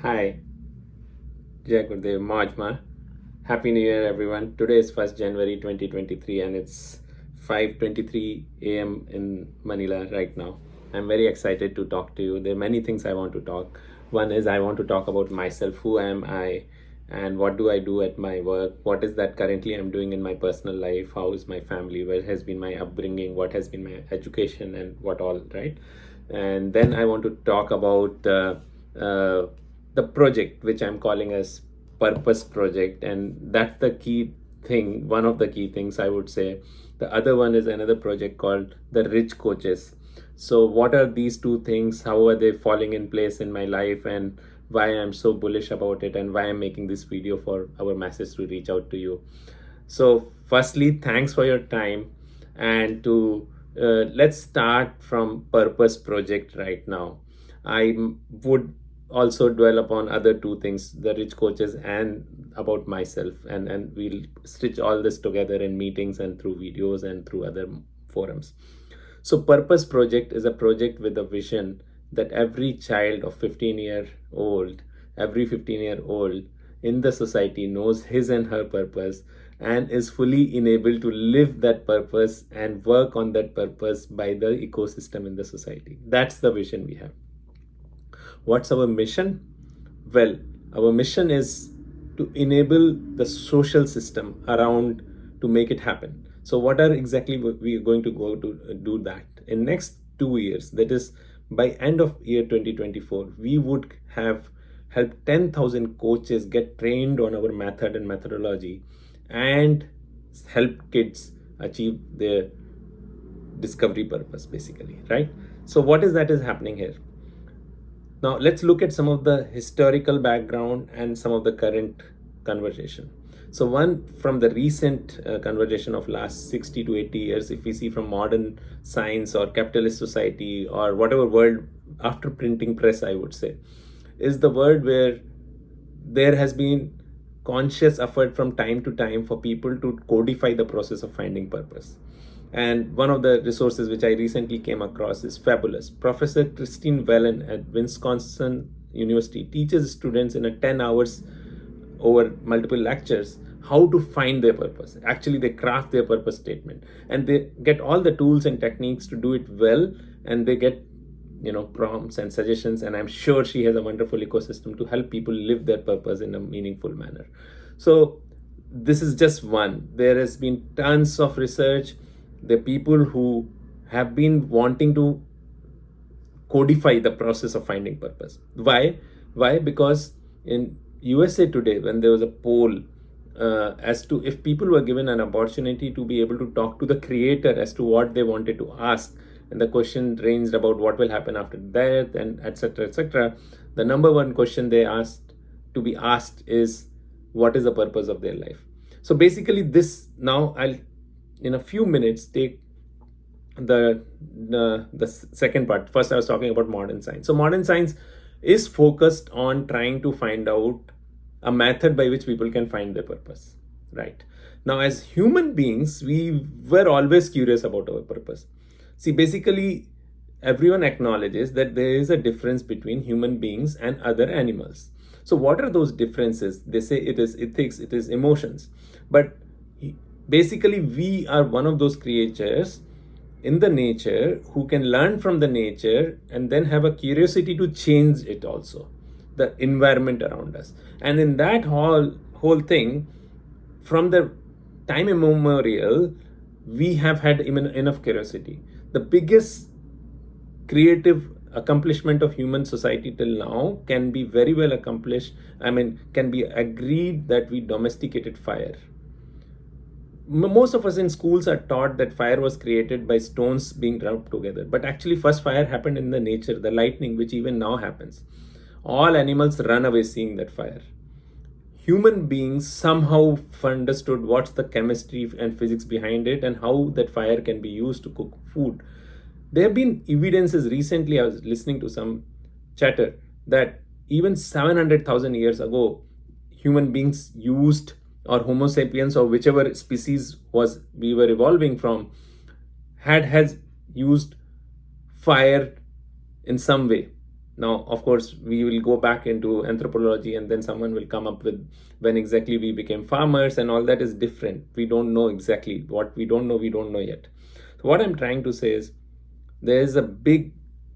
Hi, Jai Gurudev Majma. Happy New Year, everyone. Today is 1st January 2023 and it's 5:23 a.m. in Manila right now. I'm very excited to talk to you. There are many things I want to talk. One is I want to talk about myself. Who am I? And what do I do at my work? What is that currently I'm doing in my personal life? How is my family? Where has been my upbringing? What has been my education and what all, right? And then I want to talk about uh, the project which I'm calling as purpose project, and that's the key thing, one of the key things I would say. The other one is another project called the Rich Coaches. So what are these two things, how are they falling in place in my life, and why I'm so bullish about it, and why I'm making this video for our masses to reach out to you. So firstly, thanks for your time, and to let's start from purpose project right now. Would also dwell upon other two things, the Rich Coaches and about myself, and we'll stitch all this together in meetings and through videos and through other forums. So purpose project is a project with a vision that every child of 15-year old, every 15-year-old in the society knows his and her purpose and is fully enabled to live that purpose and work on that purpose by the ecosystem in the society. That's the vision we have. What's our mission? Well, our mission is to enable the social system around to make it happen. So what are exactly we are going to go to do that? In next 2 years, that is by end of year 2024, we would have helped 10,000 coaches get trained on our method and methodology and help kids achieve their discovery purpose, basically, right? So what is that is happening here? Now, let's look at some of the historical background and some of the current conversation. So one from the recent conversation of last 60 to 80 years, if we see from modern science or capitalist society or whatever world after printing press, I would say, is the world where there has been conscious effort from time to time for people to codify the process of finding purpose. And one of the resources which I recently came across is fabulous. Professor Christine Wellen at Wisconsin University teaches students in a 10 hours over multiple lectures how to find their purpose. Actually, they craft their purpose statement and they get all the tools and techniques to do it well, and they get prompts and suggestions, and I'm sure she has a wonderful ecosystem to help people live their purpose in a meaningful manner. So this is just one. There has been tons of research. The people who have been wanting to codify the process of finding purpose. Why? Because in USA today, when there was a poll as to if people were given an opportunity to be able to talk to the creator as to what they wanted to ask, and the question ranged about what will happen after death and etc., etc., the number one question they asked to be asked is, what is the purpose of their life? So basically this, now I'll in a few minutes take the second part. First I was talking about modern science. So modern science is focused on trying to find out a method by which people can find their purpose, right? Now, as human beings, we were always curious about our purpose. See, basically, everyone acknowledges that there is a difference between human beings and other animals. So what are those differences? They say it is ethics, it is emotions. But basically, we are one of those creatures in the nature who can learn from the nature and then have a curiosity to change it also, the environment around us. And in that whole thing, from the time immemorial, we have had enough curiosity. The biggest creative accomplishment of human society till now can be very well accomplished. Can be agreed that we domesticated fire. Most of us in schools are taught that fire was created by stones being rubbed together, but actually first fire happened in the nature, the lightning, which even now happens. All animals run away seeing that fire. Human beings somehow understood what's the chemistry and physics behind it and how that fire can be used to cook food. There have been evidences recently, I was listening to some chatter, that even 700,000 years ago, human beings used, or Homo sapiens, or whichever species was we were evolving from, has used fire in some way. Now, of course, we will go back into anthropology, and then someone will come up with when exactly we became farmers, and all that is different. We don't know exactly what we don't know, we don't know yet. So, what I'm trying to say is there is a big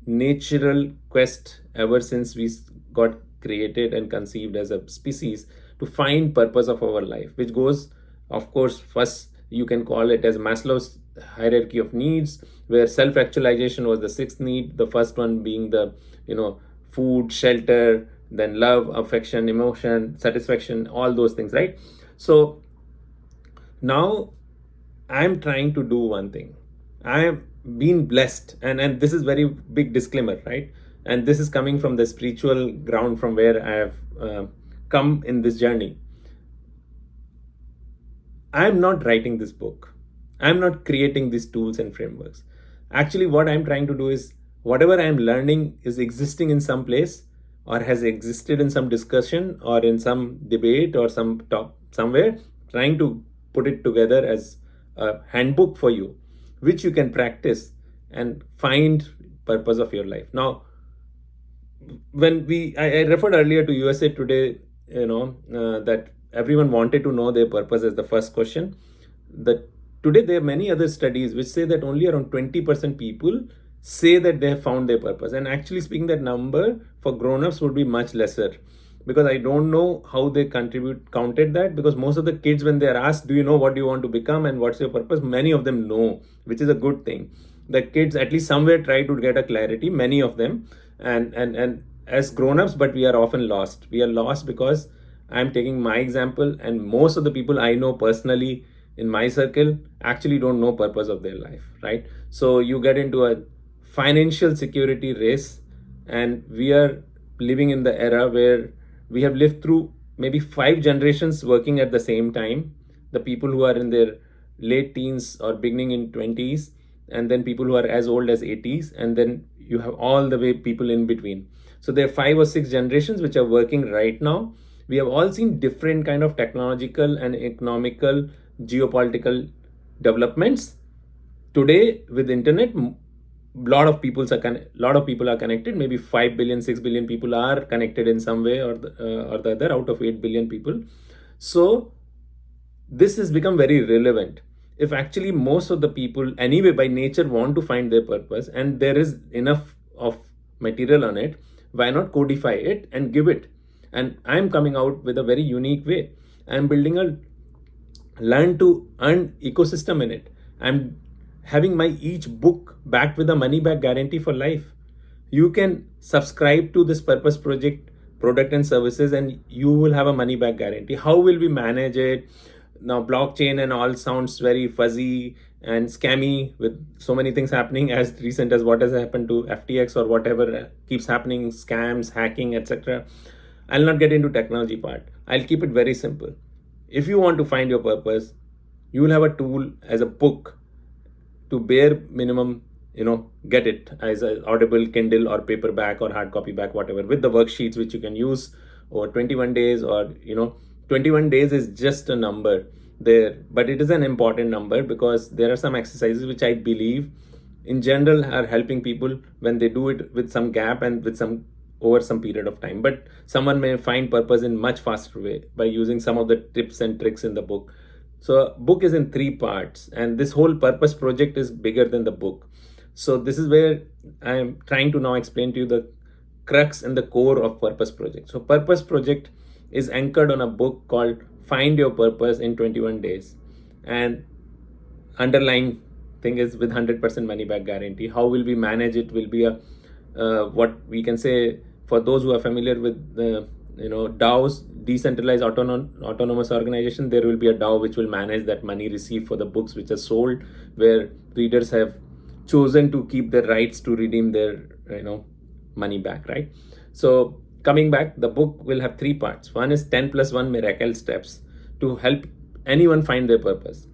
natural quest ever since we got created and conceived as a species to find purpose of our life, which goes, of course, first you can call it as Maslow's hierarchy of needs, where self-actualization was the sixth need, the first one being the food, shelter, then love, affection, emotion, satisfaction, all those things, right? So now I'm trying to do one thing. I am being blessed, and this is very big disclaimer, right? And this is coming from the spiritual ground from where I have come in this journey. I'm not writing this book. I'm not creating these tools and frameworks. Actually, what I'm trying to do is whatever I'm learning is existing in some place or has existed in some discussion or in some debate or some talk somewhere, trying to put it together as a handbook for you, which you can practice and find purpose of your life. Now, when I referred earlier to USA Today, that everyone wanted to know their purpose as the first question. That today there are many other studies which say that only around 20% people say that they have found their purpose. And actually speaking, that number for grown-ups would be much lesser, because I don't know how they counted that, because most of the kids, when they're asked, do you know what you want to become and what's your purpose, many of them know, which is a good thing. The kids at least somewhere try to get a clarity, many of them, and as grown-ups, but we are often lost. We are lost because I'm taking my example, and most of the people I know personally in my circle actually don't know purpose of their life, right? So you get into a financial security race, and we are living in the era where we have lived through maybe 5 generations working at the same time. The people who are in their late teens or beginning in 20s, and then people who are as old as 80s, and then you have all the way people in between. So there are 5 or 6 generations which are working right now. We have all seen different kind of technological and economical, geopolitical developments. Today with internet, lot of people are connected. Maybe 5 billion, 6 billion people are connected in some way or the other out of 8 billion people. So this has become very relevant. If actually most of the people anyway by nature want to find their purpose, and there is enough of material on it, why not codify it and give it? And I'm coming out with a very unique way. I'm building a learn to earn ecosystem in it. I'm having my each book backed with a money back guarantee for life. You can subscribe to this purpose project product and services, and you will have a money back guarantee. How will we manage it? Now blockchain and all sounds very fuzzy and scammy, with so many things happening as recent as what has happened to FTX or whatever keeps happening, scams, hacking, etc. I'll not get into technology part. I'll keep it very simple. If you want to find your purpose, you will have a tool as a book to bare minimum, get it as an Audible, Kindle or paperback or hard copy back, whatever, with the worksheets which you can use over 21 days or 21 days is just a number there, but it is an important number because there are some exercises which I believe in general are helping people when they do it with some gap and with some over some period of time. But someone may find purpose in much faster way by using some of the tips and tricks in the book. So book is in 3 parts, and this whole purpose project is bigger than the book. So this is where I am trying to now explain to you the crux and the core of purpose project. So purpose project is anchored on a book called Find Your Purpose in 21 Days. And underlying thing is with 100% money back guarantee. How will we manage it will be a what we can say, for those who are familiar with the DAOs, decentralized autonomous organization, there will be a DAO which will manage that money received for the books which are sold, where readers have chosen to keep their rights to redeem their money back, right? So coming back, the book will have 3 parts. One is 10+1 miracle steps to help anyone find their purpose.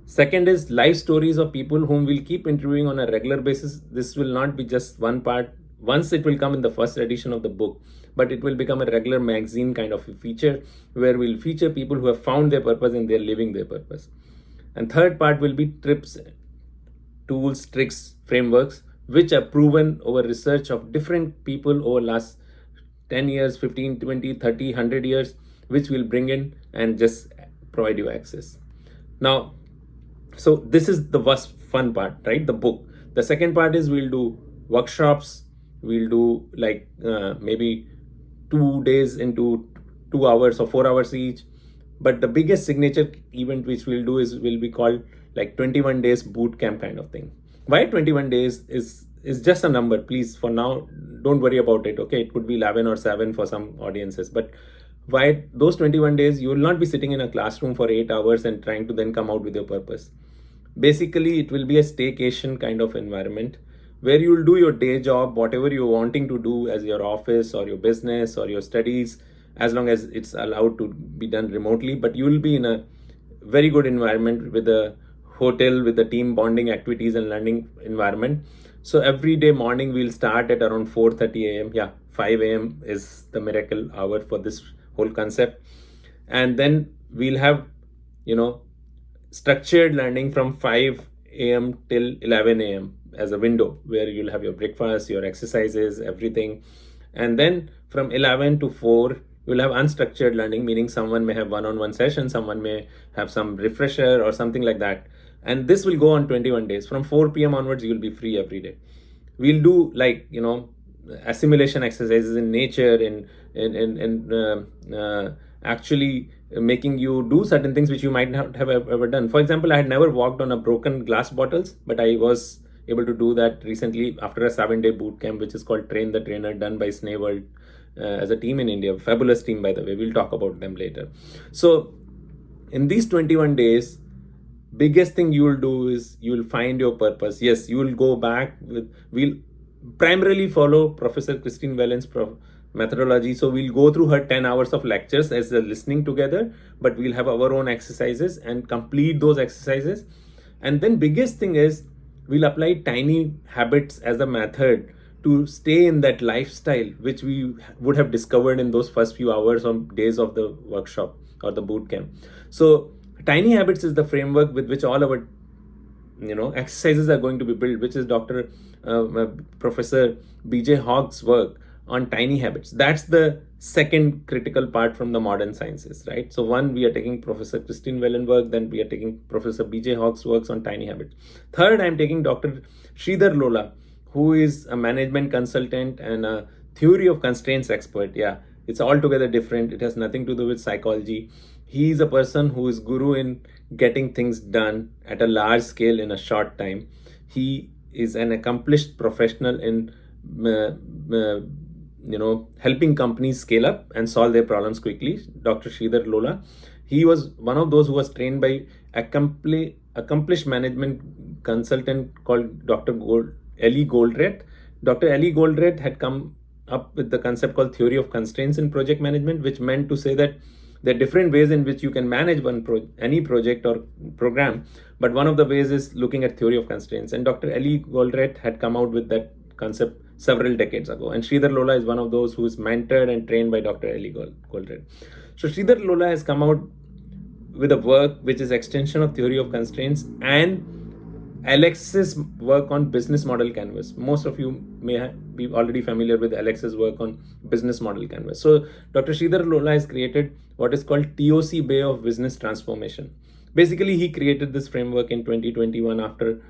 Second is life stories of people whom we'll keep interviewing on a regular basis. This will not be just one part. Once it will come in the first edition of the book, but it will become a regular magazine kind of a feature where we'll feature people who have found their purpose and they're living their purpose. And third part will be tips, tools, tricks, frameworks which are proven over research of different people over last 10 years, 15, 20, 30, 100 years, which we'll bring in and just provide you access. Now, so this is the first fun part, right? The book. The second part is we'll do workshops. We'll do like maybe 2 days into 2 hours or 4 hours each. But the biggest signature event which we'll do will be called like 21 days boot camp kind of thing. Why 21 days is just a number. Please, for now, don't worry about it. Okay, it could be 11 or 7 for some audiences, but why those 21 days? You will not be sitting in a classroom for 8 hours and trying to then come out with your purpose. Basically, it will be a staycation kind of environment where you will do your day job, whatever you're wanting to do as your office or your business or your studies, as long as it's allowed to be done remotely. But you will be in a very good environment with a hotel, with the team bonding activities and learning environment. So every day morning we'll start at around 4:30 a.m. Yeah, 5 a.m. is the miracle hour for this whole concept. And then we'll have, structured learning from 5 a.m. till 11 a.m. as a window where you'll have your breakfast, your exercises, everything. And then from 11 to 4, you'll have unstructured learning, meaning someone may have one-on-one session, someone may have some refresher or something like that. And this will go on 21 days. From 4 p.m. onwards, you'll be free every day. We'll do assimilation exercises in nature, actually making you do certain things which you might not have ever done. For example, I had never walked on a broken glass bottles, but I was able to do that recently after a 7-day boot camp, which is called Train the Trainer, done by Snayworld as a team in India. Fabulous team, by the way. We'll talk about them later. So in these 21 days, biggest thing you will do is you will find your purpose. Yes, you will go back we'll primarily follow Professor Christine Whelan's methodology. So we'll go through her 10 hours of lectures as a listening together, but we'll have our own exercises and complete those exercises. And then biggest thing is we'll apply tiny habits as a method to stay in that lifestyle which we would have discovered in those first few hours or days of the workshop or the boot camp. So tiny habits is the framework with which all our exercises are going to be built, which is Professor BJ Hogg's work on tiny habits. That's the second critical part from the modern sciences, right? So one, we are taking Professor Christine Whelan work, then we are taking Professor BJ Hogg's works on tiny habits. Third, I'm taking Dr. Sridhar Lola, who is a management consultant and a theory of constraints expert. Yeah, it's altogether different. It has nothing to do with psychology. He is a person who is guru in getting things done at a large scale in a short time. He is an accomplished professional in helping companies scale up and solve their problems quickly. Dr. Sridhar Lola, he was one of those who was trained by accomplished management consultant called Dr. Ellie Goldratt. Dr. Ellie Goldratt had come up with the concept called theory of constraints in project management, which meant to say that there are different ways in which you can manage any project or program, but one of the ways is looking at theory of constraints. And Dr. Ellie Goldratt had come out with that concept several decades ago. And Sridhar Lola is one of those who is mentored and trained by Dr. Ellie Goldratt. So Sridhar Lola has come out with a work which is extension of theory of constraints and Alex's work on business model canvas. Most of you may be already familiar with Alex's work on business model canvas. So Dr. Sridhar Lola has created what is called TOC Bay of business transformation. Basically, he created this framework in 2021 after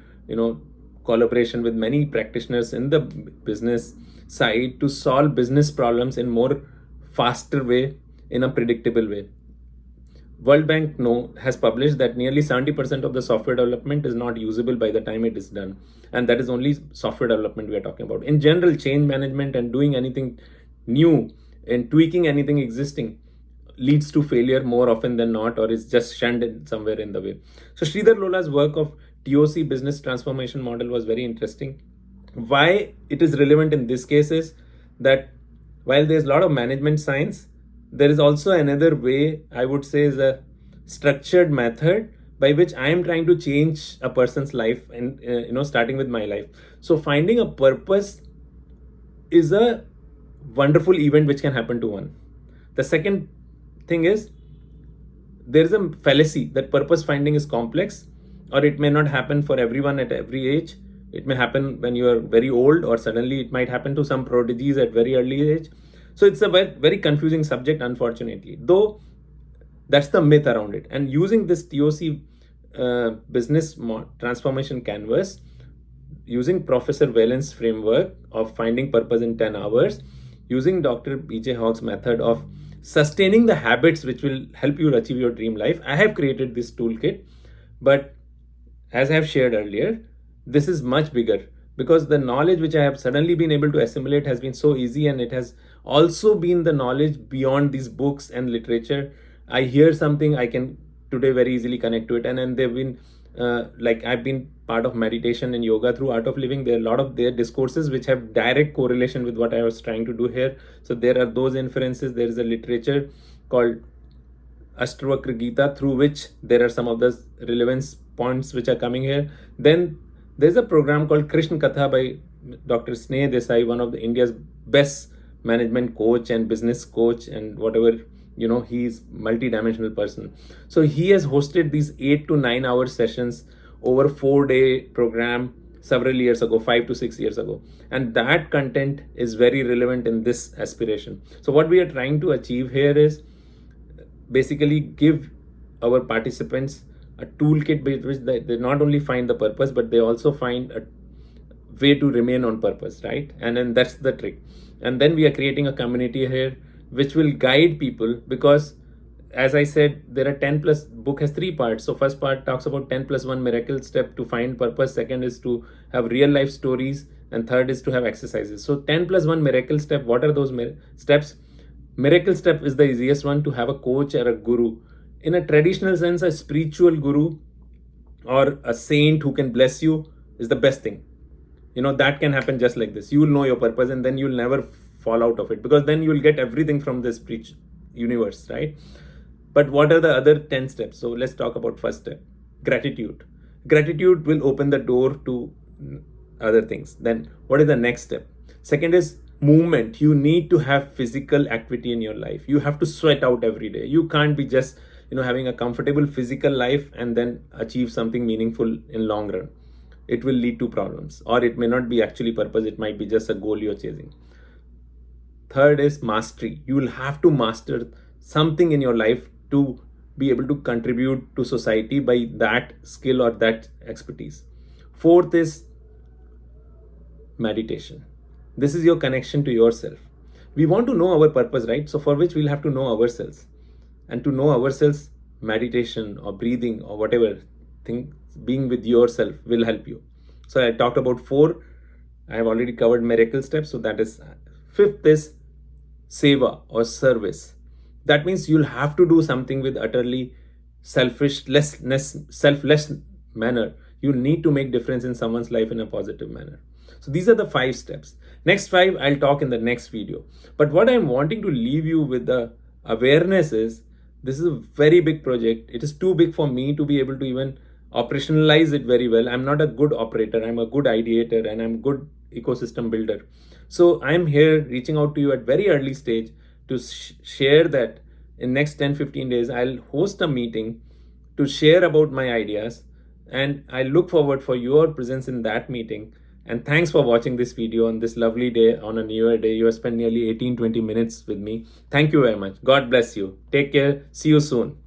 collaboration with many practitioners in the business side to solve business problems in more faster way, in a predictable way. World Bank has published that nearly 70% of the software development is not usable by the time it is done. And that is only software development we are talking about. In general, change management and doing anything new and tweaking anything existing leads to failure more often than not, or is just shunned somewhere in the way. So Sridhar Lola's work of TOC business transformation model was very interesting. Why it is relevant in this case is that while there's a lot of management science, there is also another way, I would say, is a structured method by which I am trying to change a person's life and, starting with my life. So finding a purpose is a wonderful event which can happen to one. The second thing is, there is a fallacy that purpose finding is complex, or it may not happen for everyone at every age. It may happen when you are very old, or suddenly it might happen to some prodigies at very early age. So it's a very confusing subject, unfortunately, though that's the myth around it. And using this TOC business transformation canvas, using Professor Whelan's framework of finding purpose in 10 hours, using Dr. BJ Hogg's method of sustaining the habits which will help you achieve your dream life, I have created this toolkit. But as I have shared earlier, this is much bigger, because the knowledge which I have suddenly been able to assimilate has been so easy, and it has also been the knowledge beyond these books and literature. I hear something, I can today very easily connect to it. And then they've been like I've been part of meditation and yoga through Art of Living. There are a lot of their discourses which have direct correlation with what I was trying to do here. So there are those inferences. There is a literature called Ashtavakra Gita, through which there are some of the relevance points which are coming here. Then there's a program called Krishna Katha by Dr. Sneh Desai, one of the India's best management coach and business coach and whatever, he's multi-dimensional person. So he has hosted these 8 to 9 hour sessions over 4-day program several years ago, 5 to 6 years ago. And that content is very relevant in this aspiration. So what we are trying to achieve here is basically give our participants a toolkit by which they not only find the purpose, but they also find a way to remain on purpose, right? And then that's the trick. And then we are creating a community here which will guide people, because as I said, there are 10 plus, book has 3 parts. So first part talks about 10 plus 1 miracle step to find purpose. Second is to have real life stories. And third is to have exercises. So 10 plus 1 miracle step, what are those steps? Miracle step is the easiest one, to have a coach or a guru. In a traditional sense, a spiritual guru or a saint who can bless you is the best thing. That can happen just like this. You will know your purpose, and then you'll never fall out of it, because then you'll get everything from this universe, right? But what are the other 10 steps? So let's talk about first step, gratitude. Gratitude will open the door to other things. Then what is the next step? Second is movement. You need to have physical activity in your life. You have to sweat out every day. You can't be just having a comfortable physical life and then achieve something meaningful in long run. It will lead to problems, or it may not be actually purpose. It might be just a goal you're chasing. Third is mastery. You will have to master something in your life to be able to contribute to society by that skill or that expertise. Fourth is meditation. This is your connection to yourself. We want to know our purpose, right? So for which we'll have to know ourselves. And to know ourselves, meditation or breathing or whatever thing, being with yourself will help you. So I talked about 4. I have already covered miracle steps. So that is 5th is seva or service. That means you'll have to do something with utterly selfless manner. You need to make difference in someone's life in a positive manner. So these are the 5 steps. Next 5 I'll talk in the next video. But what I'm wanting to leave you with the awareness is, this is a very big project. It is too big for me to be able to even operationalize it very well. I'm not a good operator. I'm a good ideator, and I'm a good ecosystem builder. So I'm here reaching out to you at very early stage to share that in next 10-15 days, I'll host a meeting to share about my ideas. And I look forward for your presence in that meeting. And thanks for watching this video on this lovely day, on a New Year day. You have spent nearly 18-20 minutes with me. Thank you very much. God bless you. Take care. See you soon.